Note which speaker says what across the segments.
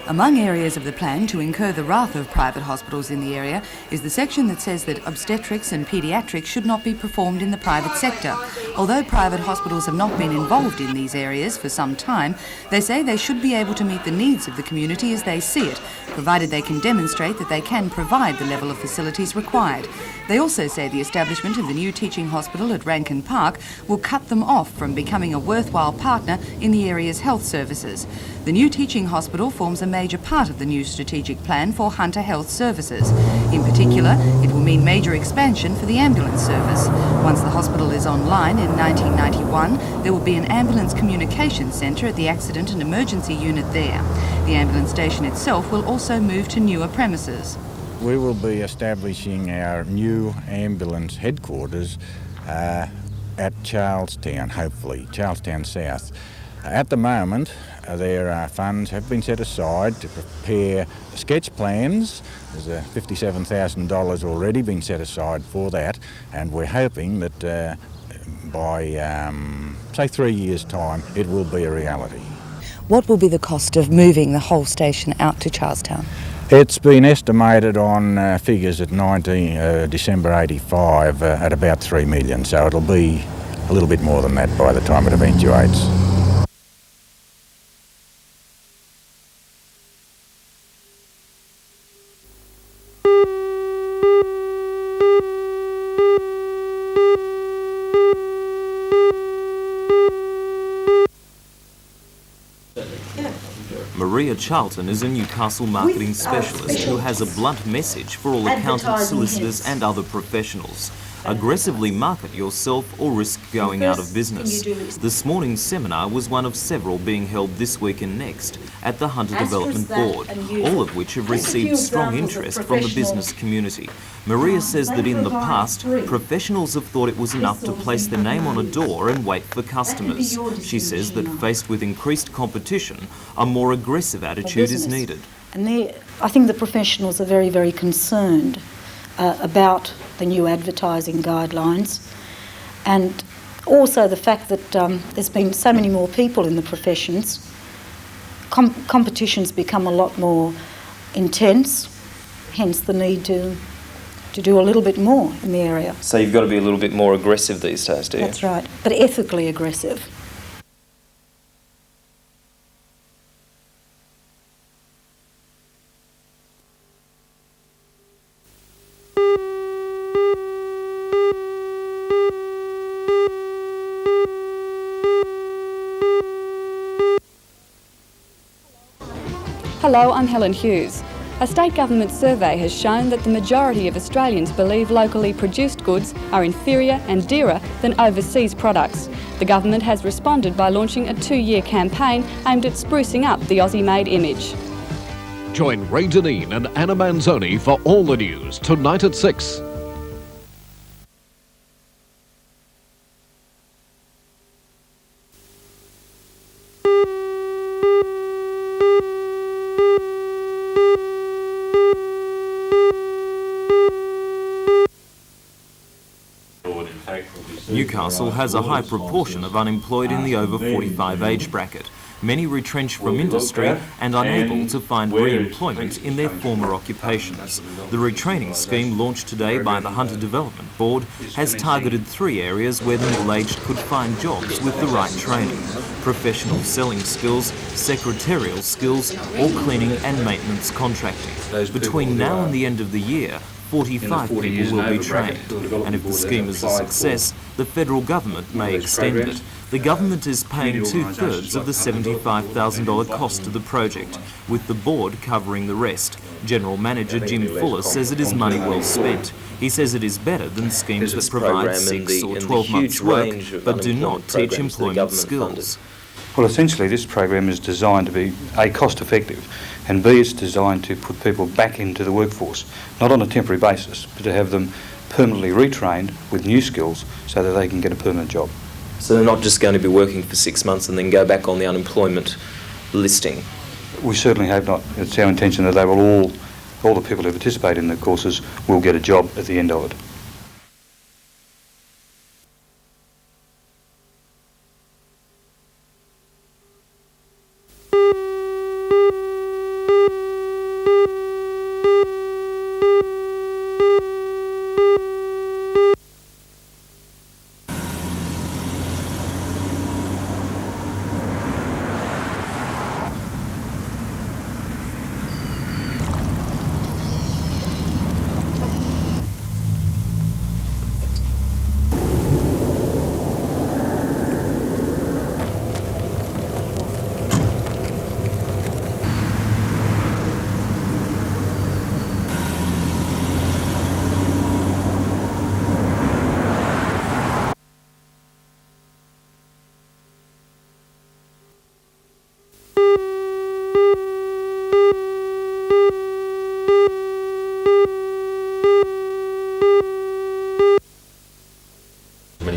Speaker 1: Among areas of the plan to incur the wrath of private hospitals in the area is the section that says that obstetrics and paediatrics should not be performed in the private sector. Although private hospitals have not been involved in these areas for some time, they say they should be able to meet the needs of the community as they see it, provided they can demonstrate that they can provide the level of facilities required. They also say the establishment of the new teaching hospital at Rankin Park will cut them off from becoming a worthwhile partner in the area's health services. The new teaching hospital forms a major part of the new strategic plan for Hunter Health Services. In particular, it will mean major expansion for the ambulance service. Once the hospital is online in 1991, there will be an ambulance communication centre at the accident and emergency unit there. The ambulance station itself will also move to newer premises.
Speaker 2: We will be establishing our new ambulance headquarters at Charlestown, hopefully, Charlestown South. At the moment, their funds have been set aside to prepare sketch plans. There's $57,000 already been set aside for that, and we're hoping that by, say, 3 years' time, it will be a reality.
Speaker 1: What will be the cost of moving the whole station out to Charlestown?
Speaker 2: It's been estimated on figures at December 85 at about $3 million, so it'll be a little bit more than that by the time it eventuates.
Speaker 3: Maria Charlton is a Newcastle marketing specialist who has a blunt message for all accountants, solicitors and other professionals. Aggressively market yourself or risk going out of business. This morning's seminar was one of several being held this week and next at the Hunter Development Board, all of which have received strong interest from the business community. Maria says that in the past, professionals have thought it was enough to place their name on a door and wait for customers. She says that faced with increased competition, a more aggressive attitude is needed.
Speaker 4: And I think the professionals are very, very concerned about the new advertising guidelines, and also the fact that there's been so many more people in the professions. Competition's become a lot more intense, hence the need to do a little bit more in the area.
Speaker 3: So you've got to be a little bit more aggressive these days, do you?
Speaker 4: That's right, but ethically aggressive.
Speaker 5: Hello, I'm Helen Hughes. A state government survey has shown that the majority of Australians believe locally produced goods are inferior and dearer than overseas products. The government has responded by launching a 2-year campaign aimed at sprucing up the Aussie-made image.
Speaker 6: Join Ray Deneen and Anna Manzoni for all the news tonight at 6.
Speaker 3: Newcastle has a high proportion of unemployed in the over 45 age bracket, many retrenched from industry and unable to find re-employment in their former occupations. The Retraining scheme launched today by the Hunter Development Board has targeted 3 areas where the middle-aged could find jobs with the right training: professional selling skills, secretarial skills, or cleaning and maintenance contracting. Between now and the end of the year, 45 people will be trained, and if the scheme is a success, the federal government may extend it. The government is paying 2/3 of the $75,000 cost to the project, with the board covering the rest. General Manager Jim Fuller says it is money well spent. He says it is better than schemes that provide 6 or 12 months' work, but do not teach employment skills.
Speaker 7: Well, essentially this program is designed to be A, cost effective, and B, it's designed to put people back into the workforce, not on a temporary basis, but to have them permanently retrained with new skills so that they can get a permanent job.
Speaker 3: So they're not just going to be working for 6 months and then go back on the unemployment listing?
Speaker 7: We certainly hope not. It's our intention that they will all the people who participate in the courses will get a job at the end of it.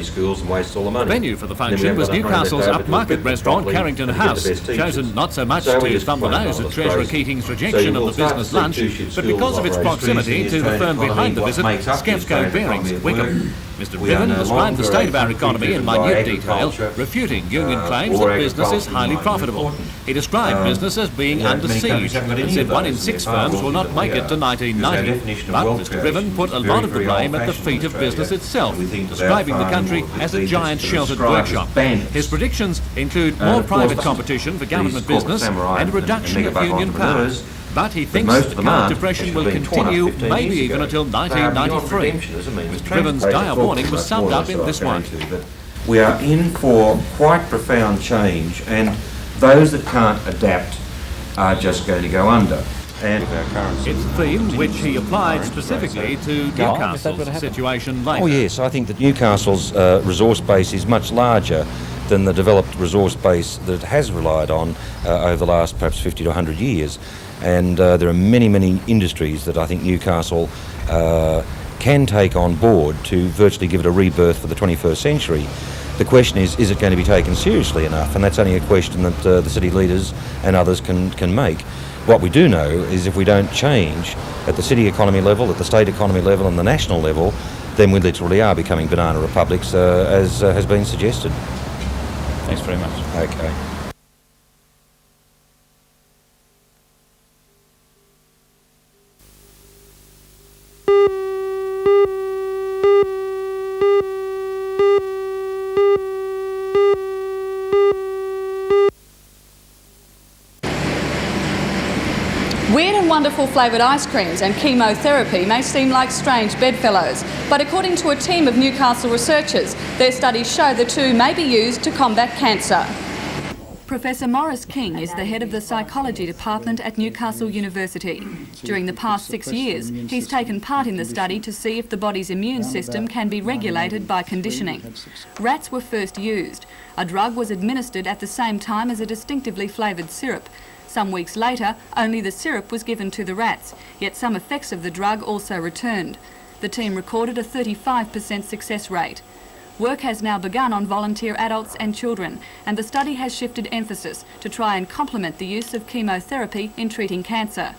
Speaker 8: bloody schools and waste all the money.
Speaker 9: The venue for the function was Newcastle's upmarket restaurant Carrington House, chosen not so much to thumb the nose at Treasurer Keating's rejection of the business lunch, but because of its proximity to the firm behind the visit, Skepco Bearings at Wickham. Mr. Riven described the state of our economy in minute detail, refuting union claims that business is highly profitable. He described business as being under siege and said 1 in 6 firms will not make it to 1990. But Mr. Riven put a lot of the blame at the feet of business itself, describing the country as a giant sheltered workshop. His predictions include more private competition for government business and a reduction of union powers. But he thinks the current depression will continue maybe even until 1993. Mr. Riven's dire warning was summed up in this one.
Speaker 8: We are in for quite profound change, and those that can't adapt are just going to go under. And
Speaker 9: it's a theme which he applied specifically to Newcastle's situation later.
Speaker 8: Oh yes, I think that Newcastle's resource base is much larger than the developed resource base that it has relied on over the last perhaps 50 to 100 years. And there are many, many industries that I think Newcastle can take on board to virtually give it a rebirth for the 21st century. The question is it going to be taken seriously enough? And that's only a question that the city leaders and others can make. What we do know is if we don't change at the city economy level, at the state economy level and the national level, then we literally are becoming banana republics, as has been suggested.
Speaker 9: Thanks very much.
Speaker 8: Okay.
Speaker 5: Weird and wonderful flavoured ice creams and chemotherapy may seem like strange bedfellows, but according to a team of Newcastle researchers, their studies show the two may be used to combat cancer. Professor Maurice King is the head of the psychology department at Newcastle University. During the past 6 years, he's taken part in the study to see if the body's immune system can be regulated by conditioning. Rats were first used. A drug was administered at the same time as a distinctively flavoured syrup. Some weeks later, only the syrup was given to the rats, yet some effects of the drug also returned. The team recorded a 35% success rate. Work has now begun on volunteer adults and children, and the study has shifted emphasis to try and complement the use of chemotherapy in treating cancer.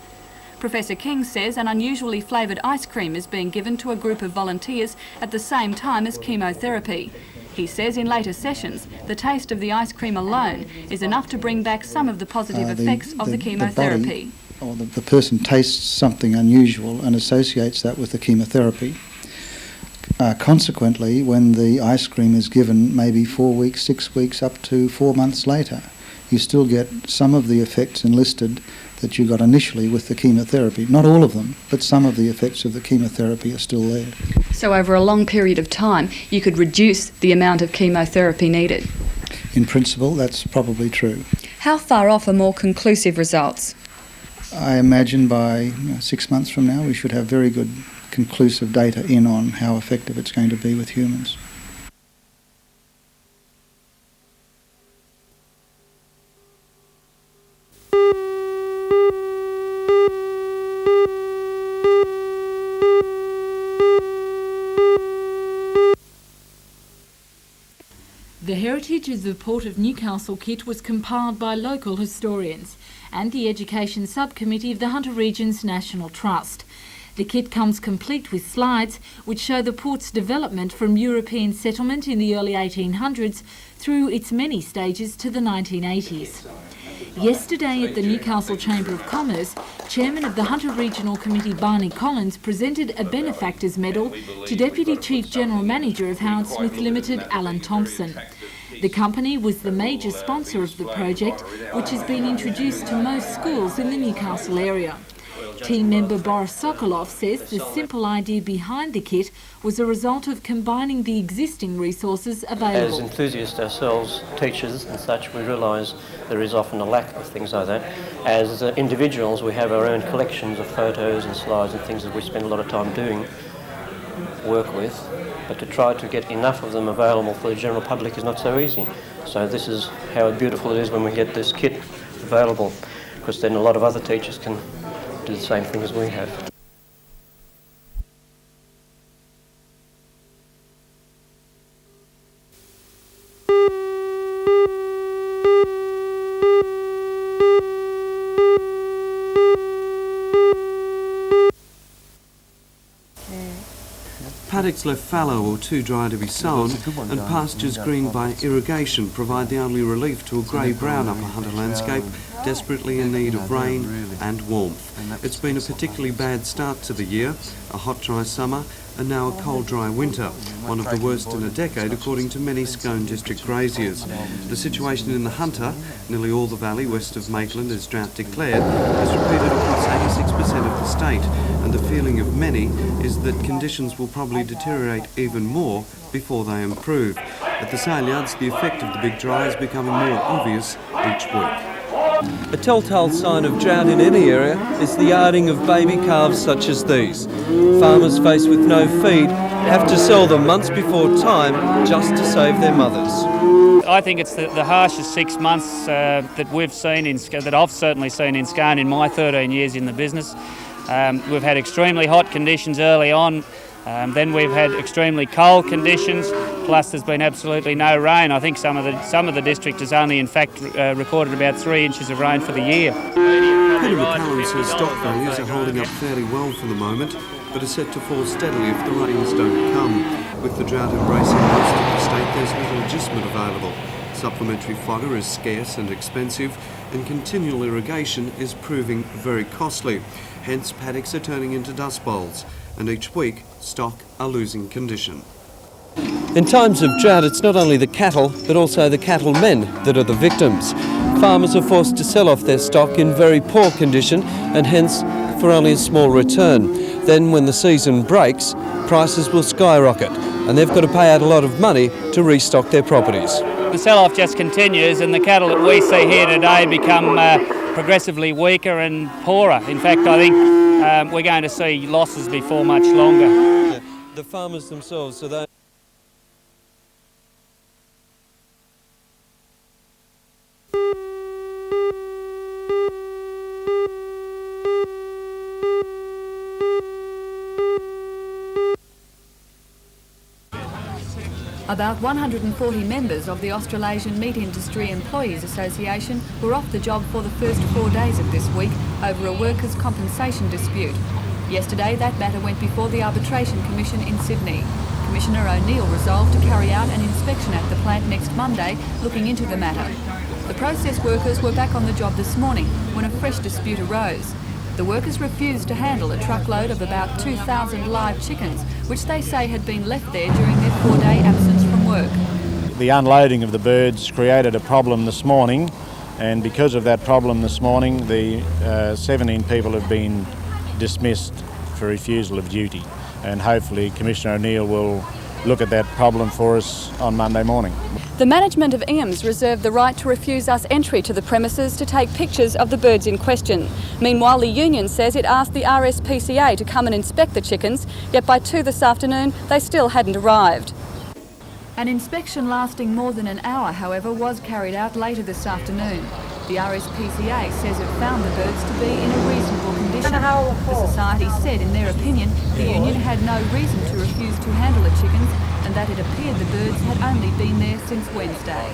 Speaker 5: Professor King says an unusually flavoured ice cream is being given to a group of volunteers at the same time as chemotherapy. He says in later sessions, the taste of the ice cream alone is enough to bring back some of the positive effects of the chemotherapy.
Speaker 10: The person tastes something unusual and associates that with the chemotherapy. Consequently, when the ice cream is given maybe 4 weeks, 6 weeks, up to 4 months later, you still get some of the effects enlisted that you got initially with the chemotherapy. Not all of them, but some of the effects of the chemotherapy are still there.
Speaker 5: So over a long period of time, you could reduce the amount of chemotherapy needed?
Speaker 10: In principle, that's probably true.
Speaker 5: How far off are more conclusive results?
Speaker 10: I imagine by 6 months from now we should have very good conclusive data in on how effective it's going to be with humans.
Speaker 11: The heritage of the Port of Newcastle kit was compiled by local historians and the Education Subcommittee of the Hunter Region's National Trust. The kit comes complete with slides which show the port's development from European settlement in the early 1800s through its many stages to the 1980s. Yesterday at the Newcastle Chamber of Commerce, Chairman of the Hunter Regional Committee Barney Collins presented a Benefactors Medal to Deputy Chief General Manager of Howard Smith Limited, Alan Thompson. The company was the major sponsor of the project, which has been introduced to most schools in the Newcastle area. Team member Boris Sokolov says the simple idea behind the kit was a result of combining the existing resources available.
Speaker 12: As enthusiasts ourselves, teachers and such, we realise there is often a lack of things like that. As individuals, we have our own collections of photos and slides and things that we spend a lot of time doing work with, but to try to get enough of them available for the general public is not so easy. So this is how beautiful it is when we get this kit available, because then a lot of other teachers can do the same thing as we have.
Speaker 13: paddocks left fallow or too dry to be sown, and pastures greened by irrigation provide the only relief to a grey-brown upper Hunter landscape desperately in need of rain and warmth. It's been a particularly bad start to the year, a hot dry summer and now a cold dry winter, one of the worst in a decade according to many Scone District graziers. The situation in the Hunter, nearly all the valley west of Maitland is drought declared, is repeated across 86% of the state, and the feeling of many is that conditions will probably deteriorate even more before they improve. At the sale yards, the effect of the big dry is becoming more obvious each week.
Speaker 14: A telltale sign of drought in any area is the yarding of baby calves such as these. Farmers faced with no feed have to sell them months before time just to save their mothers.
Speaker 15: I think it's the harshest 6 months that we've seen, that I've certainly seen in Scone in my 13 years in the business. We've had extremely hot conditions early on. Then we've had extremely cold conditions, plus there's been absolutely no rain. I think some of the district has only in fact recorded about 3 inches of rain for the year.
Speaker 13: Peter McCallum says stock values are holding up fairly well for the moment, but are set to fall steadily if the rains don't come. With the drought embracing most of the state, there's little agistment available. Supplementary fodder is scarce and expensive, and continual irrigation is proving very costly. Hence, paddocks are turning into dust bowls, and each week, stock are losing condition.
Speaker 14: In times of drought, it's not only the cattle, but also the cattlemen that are the victims. Farmers are forced to sell off their stock in very poor condition and hence for only a small return. Then when the season breaks, prices will skyrocket and they've got to pay out a lot of money to restock their properties.
Speaker 15: The sell-off just continues and the cattle that we see here today become progressively weaker and poorer. In fact, I think we're going to see losses before much longer.
Speaker 14: Yeah. The farmers themselves, so they...
Speaker 5: About 140 members of the Australasian Meat Industry Employees Association were off the job for the first 4 days of this week over a workers' compensation dispute. Yesterday, that matter went before the Arbitration Commission in Sydney. Commissioner O'Neill resolved to carry out an inspection at the plant next Monday, looking into the matter. The process workers were back on the job this morning when a fresh dispute arose. The workers refused to handle a truckload of about 2,000 live chickens, which they say had been left there during their 4-day absence from work.
Speaker 16: The unloading of the birds created a problem this morning, and because of that problem this morning, the 17 people have been dismissed for refusal of duty, and hopefully Commissioner O'Neill will look at that problem for us on Monday morning.
Speaker 5: The management of EMS reserved the right to refuse us entry to the premises to take pictures of the birds in question. Meanwhile, the union says it asked the RSPCA to come and inspect the chickens, yet by 2 this afternoon they still hadn't arrived. An inspection lasting more than an hour, however, was carried out later this afternoon. The RSPCA says it found the birds to be in a reasonable condition. The society said, in their opinion, the union had no reason to refuse to handle the chickens and that it appeared the birds had only been there since Wednesday.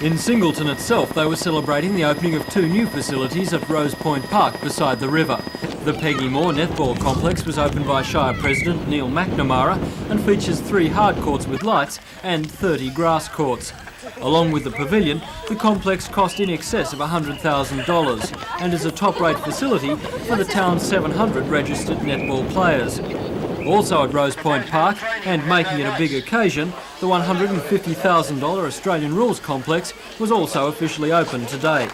Speaker 17: In Singleton itself, they were celebrating the opening of 2 new facilities at Rose Point Park beside the river. The Peggy Moore Netball Complex was opened by Shire President Neil McNamara and features 3 hard courts with lights and 30 grass courts. Along with the pavilion, the complex cost in excess of $100,000 and is a top-rate facility for the town's 700 registered netball players. Also at Rose Point Park, and making it a big occasion, the $150,000 Australian Rules Complex was also officially opened today.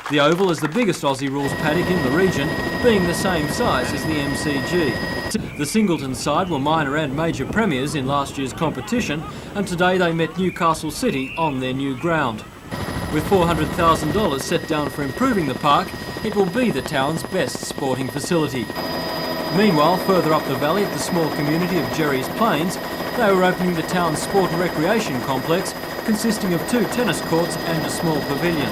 Speaker 17: The Oval is the biggest Aussie Rules paddock in the region, being the same size as the MCG. The Singleton side were minor and major premiers in last year's competition, and today they met Newcastle City on their new ground. With $400,000 set down for improving the park, it will be the town's best sporting facility. Meanwhile, further up the valley at the small community of Jerry's Plains, they were opening the town's sport and recreation complex, consisting of 2 tennis courts and a small pavilion.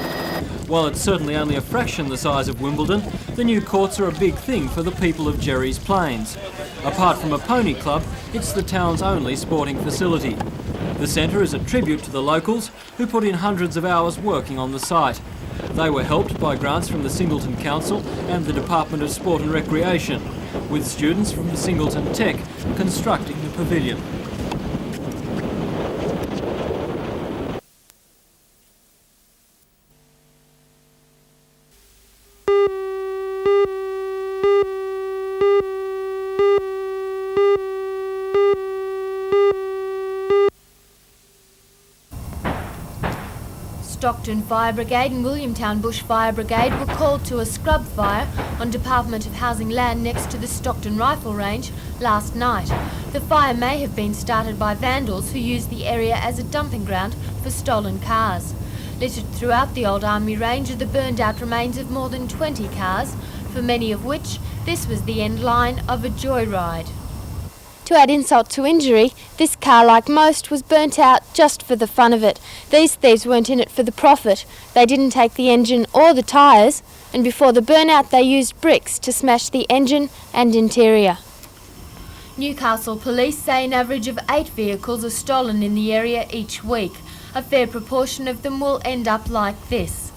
Speaker 17: While it's certainly only a fraction the size of Wimbledon, the new courts are a big thing for the people of Jerry's Plains. Apart from a pony club, it's the town's only sporting facility. The centre is a tribute to the locals who put in hundreds of hours working on the site. They were helped by grants from the Singleton Council and the Department of Sport and Recreation, with students from Singleton Tech constructing the pavilion.
Speaker 18: Stockton Fire Brigade and Williamtown Bush Fire Brigade were called to a scrub fire on Department of Housing land next to the Stockton Rifle Range last night. The fire may have been started by vandals who used the area as a dumping ground for stolen cars. Littered throughout the old Army Range are the burned out remains of more than 20 cars, for many of which this was the end line of a joyride.
Speaker 19: To add insult to injury, this car, like most, was burnt out just for the fun of it. These thieves weren't in it for the profit. They didn't take the engine or the tyres, and before the burnout they used bricks to smash the engine and interior.
Speaker 18: Newcastle police say an average of 8 vehicles are stolen in the area each week. A fair proportion of them will end up like this.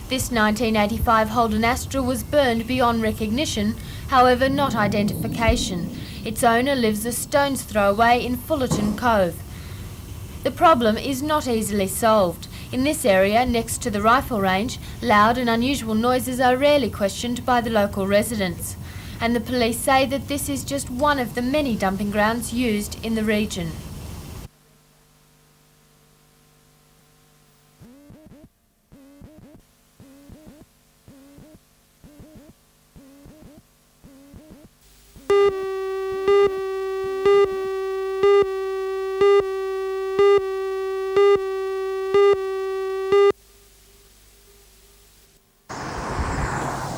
Speaker 18: This 1985 Holden Astra was burned beyond recognition, however not identification. Its owner lives a stone's throw away in Fullerton Cove. The problem is not easily solved. In this area, next to the rifle range, loud and unusual noises are rarely questioned by the local residents. And the police say that this is just one of the many dumping grounds used in the region.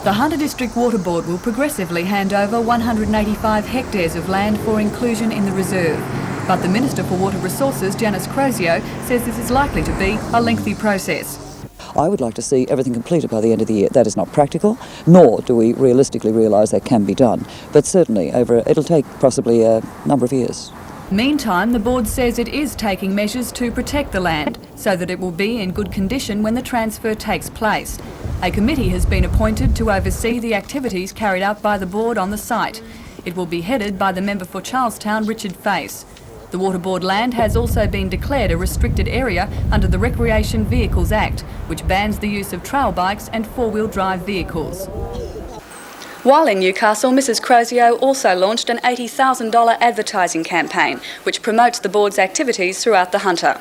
Speaker 1: The Hunter District Water Board will progressively hand over 185 hectares of land for inclusion in the reserve. But the Minister for Water Resources, Janice Crozio, says this is likely to be a lengthy process.
Speaker 20: I would like to see everything completed by the end of the year. That is not practical, nor do we realistically realise that can be done. But certainly it'll take possibly a number of years.
Speaker 1: Meantime, the board says it is taking measures to protect the land so that it will be in good condition when the transfer takes place. A committee has been appointed to oversee the activities carried out by the board on the site. It will be headed by the member for Charlestown, Richard Face. The Water Board land has also been declared a restricted area under the Recreation Vehicles Act, which bans the use of trail bikes and four-wheel drive vehicles.
Speaker 5: While in Newcastle, Mrs Crozio also launched an $80,000 advertising campaign, which promotes the board's activities throughout the Hunter.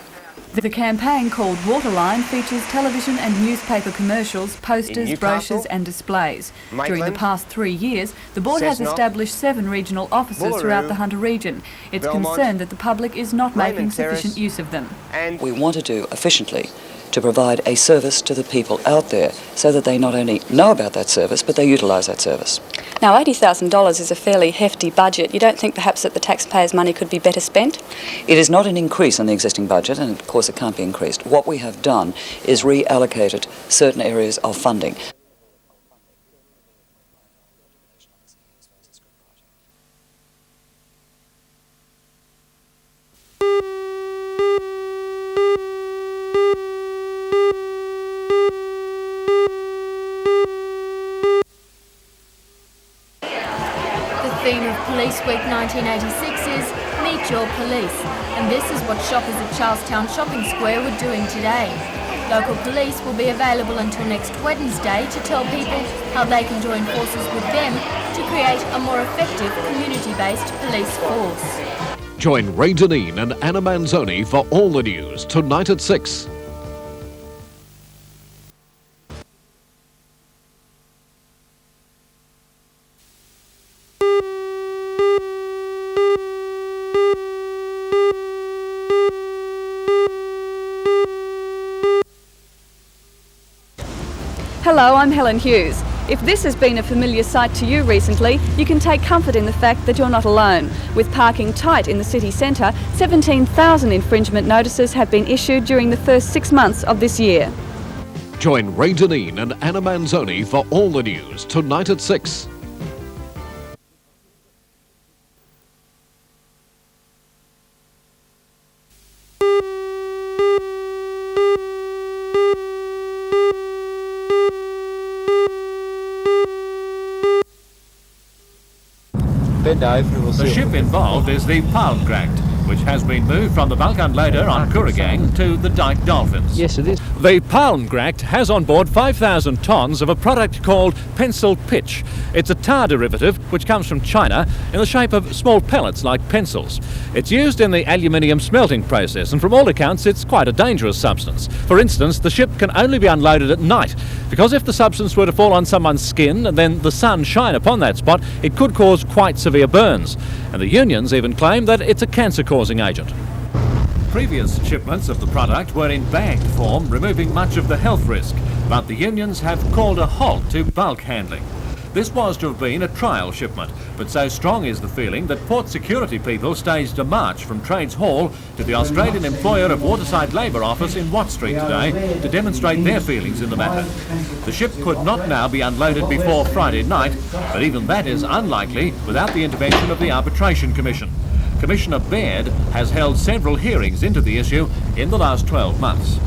Speaker 1: The campaign, called Waterline, features television and newspaper commercials, posters, brochures and displays. During the past 3 years, the board has established 7 regional offices throughout the Hunter region. It's concerned that the public is not making sufficient use of them.
Speaker 20: We want to do efficiently to provide a service to the people out there so that they not only know about that service, but they utilise that service.
Speaker 5: Now, $80,000 is a fairly hefty budget. You don't think perhaps that the taxpayers' money could be better spent?
Speaker 20: It is not an increase on the existing budget, and of course it can't be increased. What we have done is reallocated certain areas of funding.
Speaker 18: The theme of Police Week 1986 is Meet Your Police, and this is what shoppers at Charlestown Shopping Square were doing today. Local police will be available until next Wednesday to tell people how they can join forces with them to create a more effective community-based police force.
Speaker 6: Join Ray Deneen and Anna Manzoni for all the news tonight at 6.
Speaker 5: Hello, I'm Helen Hughes. If this has been a familiar sight to you recently, you can take comfort in the fact that you're not alone. With parking tight in the city centre, 17,000 infringement notices have been issued during the first 6 months of this year.
Speaker 6: Join Ray Deneen and Anna Manzoni for all the news tonight at 6.
Speaker 9: The ship involved is the Palmgracht, which has been moved from the bulk unloader on Kooragang to the Dyke Dolphins.
Speaker 14: Yes, it is.
Speaker 9: The Palmgracht has on board 5,000 tonnes of a product called pencil pitch. It's a tar derivative which comes from China in the shape of small pellets like pencils. It's used in the aluminium smelting process, and from all accounts it's quite a dangerous substance. For instance, the ship can only be unloaded at night, because if the substance were to fall on someone's skin and then the sun shine upon that spot, it could cause quite severe burns. And the unions even claim that it's a cancer-causing agent. Previous shipments of the product were in bagged form, removing much of the health risk, but the unions have called a halt to bulk handling. This was to have been a trial shipment, but so strong is the feeling that port security people staged a march from Trades Hall to the Australian employer of Waterside Labour Office in Watt Street today to demonstrate their feelings in the matter. The ship could not now be unloaded before Friday night, but even that is unlikely without the intervention of the Arbitration Commission. Commissioner Baird has held several hearings into the issue in the last 12 months.